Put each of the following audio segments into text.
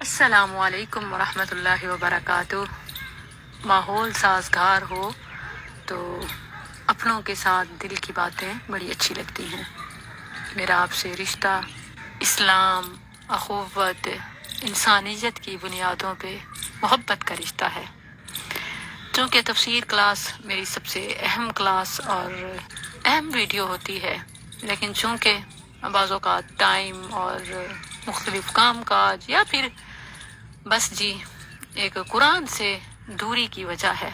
السلام علیکم ورحمۃ اللہ وبرکاتہ۔ ماحول سازگار ہو تو اپنوں کے ساتھ دل کی باتیں بڑی اچھی لگتی ہیں۔ میرا آپ سے رشتہ اسلام، اخوت، انسانیت کی بنیادوں پہ محبت کا رشتہ ہے۔ چونکہ تفسیر کلاس میری سب سے اہم کلاس اور اہم ویڈیو ہوتی ہے، لیکن چونکہ بعض اوقات ٹائم اور مختلف کام کاج یا پھر بس جی ایک قرآن سے دوری کی وجہ ہے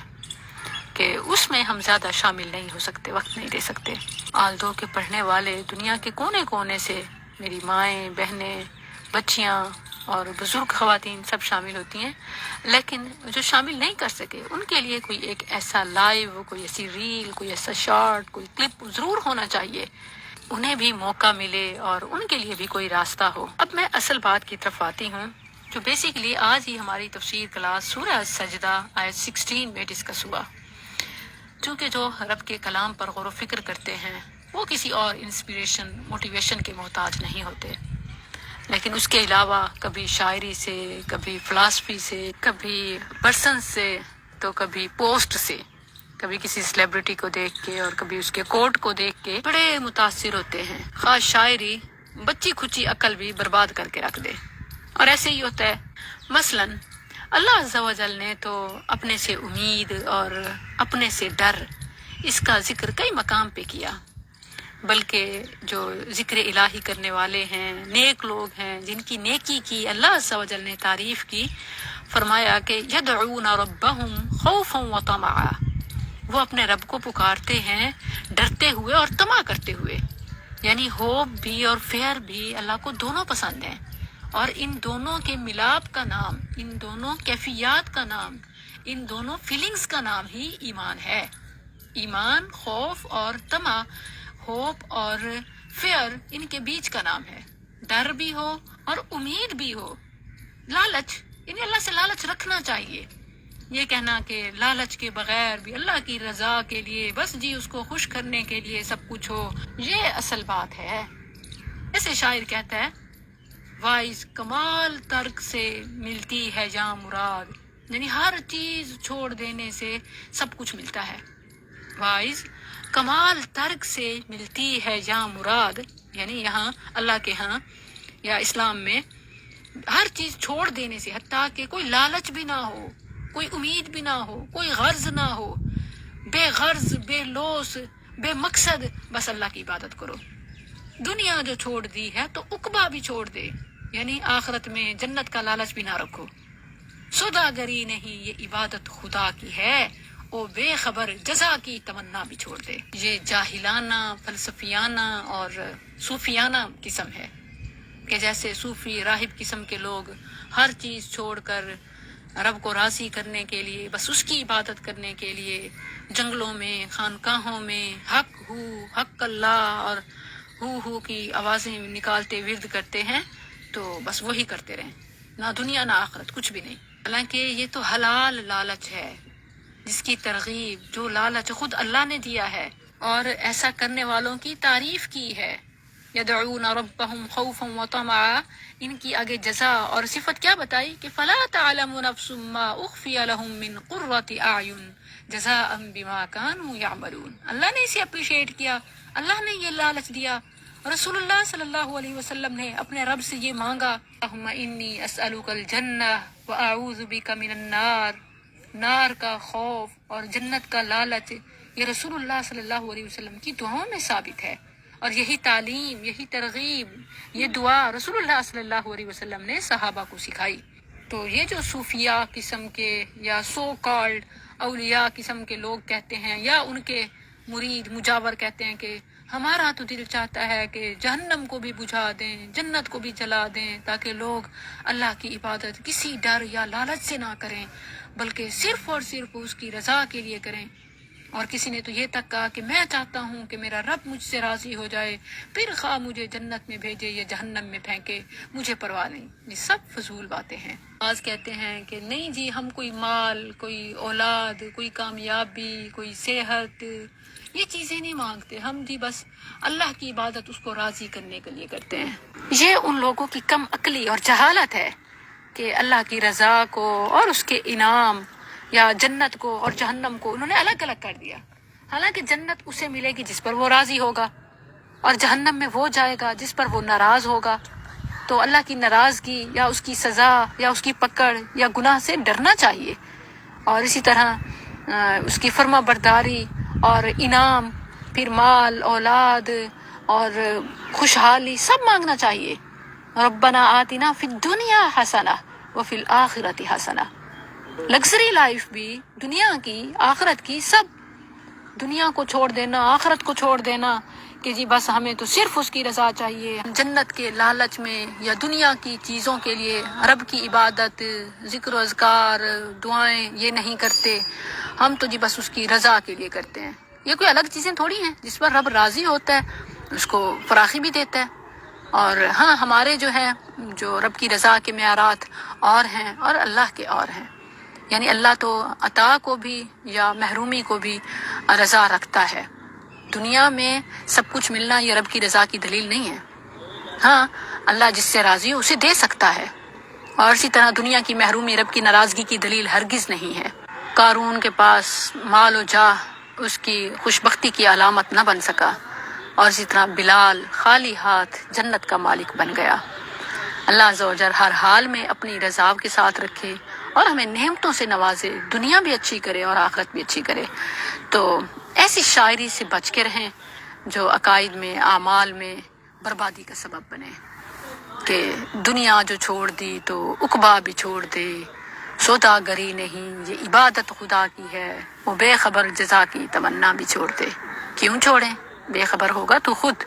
کہ اس میں ہم زیادہ شامل نہیں ہو سکتے، وقت نہیں دے سکتے۔ آلدو کے پڑھنے والے دنیا کے کونے کونے سے میری مائیں، بہنیں، بچیاں اور بزرگ خواتین سب شامل ہوتی ہیں، لیکن جو شامل نہیں کر سکے ان کے لیے کوئی ایک ایسا لائیو، کوئی ایسی ریل، کوئی ایسا شارٹ، کوئی کلپ ضرور ہونا چاہیے، انہیں بھی موقع ملے اور ان کے لیے بھی کوئی راستہ ہو۔ اب میں اصل بات کی طرف آتی ہوں، جو بیسیکلی آج ہی ہماری تفسیر کلاس سورہ سجدہ آیت 16 میں ڈسکس ہوا۔ چونکہ جو رب کے کلام پر غور و فکر کرتے ہیں وہ کسی اور انسپریشن، موٹیویشن کے محتاج نہیں ہوتے، لیکن اس کے علاوہ کبھی شاعری سے، کبھی فلاسفی سے، کبھی پرسن سے، تو کبھی پوسٹ سے، کبھی کسی سیلیبریٹی کو دیکھ کے اور کبھی اس کے کوٹ کو دیکھ کے بڑے متاثر ہوتے ہیں۔ خاص شاعری بچی کھچی عقل بھی برباد کر کے رکھ دے، اور ایسے ہی ہوتا ہے۔ مثلاً اللہ عز و جل نے تو اپنے سے امید اور اپنے سے ڈر، اس کا ذکر کئی مقام پہ کیا، بلکہ جو ذکر الہی کرنے والے ہیں، نیک لوگ ہیں، جن کی نیکی کی اللہ عز و جل نے تعریف کی، فرمایا کہ یدعون ربہم خوفا وطمعا، وہ اپنے رب کو پکارتے ہیں ڈرتے ہوئے اور طمع کرتے ہوئے، یعنی ہوپ بھی اور فیئر بھی اللہ کو دونوں پسند ہیں، اور ان دونوں کے ملاپ کا نام، ان دونوں کیفیات کا نام، ان دونوں فیلنگز کا نام ہی ایمان ہے۔ ایمان خوف اور طمع، ہوپ اور فیئر، ان کے بیچ کا نام ہے۔ ڈر بھی ہو اور امید بھی ہو، لالچ، یعنی اللہ سے لالچ رکھنا چاہیے۔ یہ کہنا کہ لالچ کے بغیر بھی اللہ کی رضا کے لیے، بس جی اس کو خوش کرنے کے لیے سب کچھ ہو، یہ اصل بات ہے۔ جیسے شاعر کہتا ہے، وائز کمال ترک سے ملتی ہے جاں مراد، یعنی ہر چیز چھوڑ دینے سے سب کچھ ملتا ہے۔ وائز کمال ترک سے ملتی ہے جاں مراد، یعنی یہاں اللہ کے ہاں یا اسلام میں ہر چیز چھوڑ دینے سے، حتیٰ کہ کوئی لالچ بھی نہ ہو، کوئی امید بھی نہ ہو، کوئی غرض نہ ہو، بے غرض، بے لوث، بے مقصد، بس اللہ کی عبادت کرو۔ دنیا جو چھوڑ دی ہے تو عقبہ بھی چھوڑ دے، یعنی آخرت میں جنت کا لالچ بھی نہ رکھو۔ سوداگری نہیں یہ عبادت خدا کی ہے، او بے خبر جزا کی تمنا بھی چھوڑ دے۔ یہ جاہلانہ، فلسفیانہ اور صوفیانہ قسم ہے کہ جیسے صوفی راہب قسم کے لوگ ہر چیز چھوڑ کر رب کو راضی کرنے کے لیے، بس اس کی عبادت کرنے کے لیے جنگلوں میں، خانقاہوں میں حق ہو، حق اللہ اور ہو کی آوازیں نکالتے ورد کرتے ہیں، تو بس وہی کرتے رہیں، نہ دنیا نہ آخرت، کچھ بھی نہیں۔ حالانکہ یہ تو حلال لالچ ہے، جس کی ترغیب، جو لالچ خود اللہ نے دیا ہے اور ایسا کرنے والوں کی تعریف کی ہے۔ یدعون ربہم خوفا وطمعا، ان کی آگے جزا اور صفت کیا بتائی کہ فلا تعلم نفس ما اخفی لهم من قرۃ اعین جزاء بما كانوا يعملون۔ اللہ نے اسے اپریشیٹ کیا، اللہ نے یہ لالچ دیا، رسول اللہ صلی اللہ علیہ وسلم نے اپنے رب سے یہ مانگا، اللہم انی اسألک الجنہ واعوذ بک من النار، نار کا خوف اور جنت کا لالچ، یہ رسول اللہ صلی اللہ علیہ وسلم کی دعاؤں میں ثابت ہے، اور یہی تعلیم، یہی ترغیب، یہ دعا رسول اللہ صلی اللہ علیہ وسلم نے صحابہ کو سکھائی۔ تو یہ جو صوفیاء قسم کے یا سو کالڈ اولیاء قسم کے لوگ کہتے ہیں، یا ان کے مرید مجاور کہتے ہیں کہ ہمارا تو دل چاہتا ہے کہ جہنم کو بھی بجھا دیں، جنت کو بھی جلا دیں، تاکہ لوگ اللہ کی عبادت کسی ڈر یا لالچ سے نہ کریں، بلکہ صرف اور صرف اس کی رضا کے لیے کریں۔ اور کسی نے تو یہ تک کہا کہ میں چاہتا ہوں کہ میرا رب مجھ سے راضی ہو جائے، پھر خواہ مجھے جنت میں بھیجے یا جہنم میں پھینکے، مجھے پرواہ نہیں۔ یہ سب فضول باتیں ہیں۔ بعض کہتے ہیں کہ نہیں جی ہم کوئی مال، کوئی اولاد، کوئی کامیابی، کوئی صحت، یہ چیزیں نہیں مانگتے، ہم جی بس اللہ کی عبادت اس کو راضی کرنے کے لیے کرتے ہیں۔ یہ ان لوگوں کی کم عقلی اور جہالت ہے کہ اللہ کی رضا کو اور اس کے انعام یا جنت کو اور جہنم کو انہوں نے الگ الگ کر دیا. حالانکہ جنت اسے ملے گی جس پر وہ راضی ہوگا، اور جہنم میں وہ جائے گا جس پر وہ ناراض ہوگا. تو اللہ کی ناراضگی یا اس کی سزا یا اس کی پکڑ یا گناہ سے ڈرنا چاہیے، اور اسی طرح اس کی فرما برداری اور انعام، پھر مال، اولاد اور خوشحالی سب مانگنا چاہیے. ربنا آتنا فی الدنیا حسنہ وفی الآخرۃ حسنہ. لگژری لائف بھی، دنیا کی آخرت کی، سب دنیا کو چھوڑ دینا، آخرت کو چھوڑ دینا کہ جی بس ہمیں تو صرف اس کی رضا چاہیے. جنت کے لالچ میں یا دنیا کی چیزوں کے لیے رب کی عبادت، ذکر و اذکار، دعائیں یہ نہیں کرتے. ہم تو جی بس اس کی رضا کے لیے کرتے ہیں. یہ کوئی الگ چیزیں تھوڑی ہیں، جس پر رب راضی ہوتا ہے اس کو فراخی بھی دیتا ہے. اور ہاں، ہمارے جو ہیں جو رب کی رضا کے معیارات اور ہیں اور اللہ کے اور ہیں. یعنی اللہ تو عطا کو بھی یا محرومی کو بھی رضا رکھتا ہے. دنیا میں سب کچھ ملنا یہ رب کی رضا کی دلیل نہیں ہے. ہاں، اللہ جس سے راضی ہو اسے دے سکتا ہے، اور اسی طرح دنیا کی محرومی رب کی ناراضگی کی دلیل ہرگز نہیں ہے. قارون کے پاس مال و جاہ اس کی خوش بختی کی علامت نہ بن سکا، اور اسی طرح بلال خالی ہاتھ جنت کا مالک بن گیا. اللہ عز و جل ہر حال میں اپنی رضا کے ساتھ رکھے اور ہمیں نعمتوں سے نوازے، دنیا بھی اچھی کرے اور آخرت بھی اچھی کرے. تو ایسی شاعری سے بچ کے رہیں جو عقائد میں، اعمال میں بربادی کا سبب بنے، کہ دنیا جو چھوڑ دی تو عقبہ بھی چھوڑ دے، سوداگری نہیں یہ عبادت خدا کی ہے، وہ بے خبر جزا کی تمنا بھی چھوڑ دے. کیوں چھوڑیں؟ بے خبر ہوگا تو خود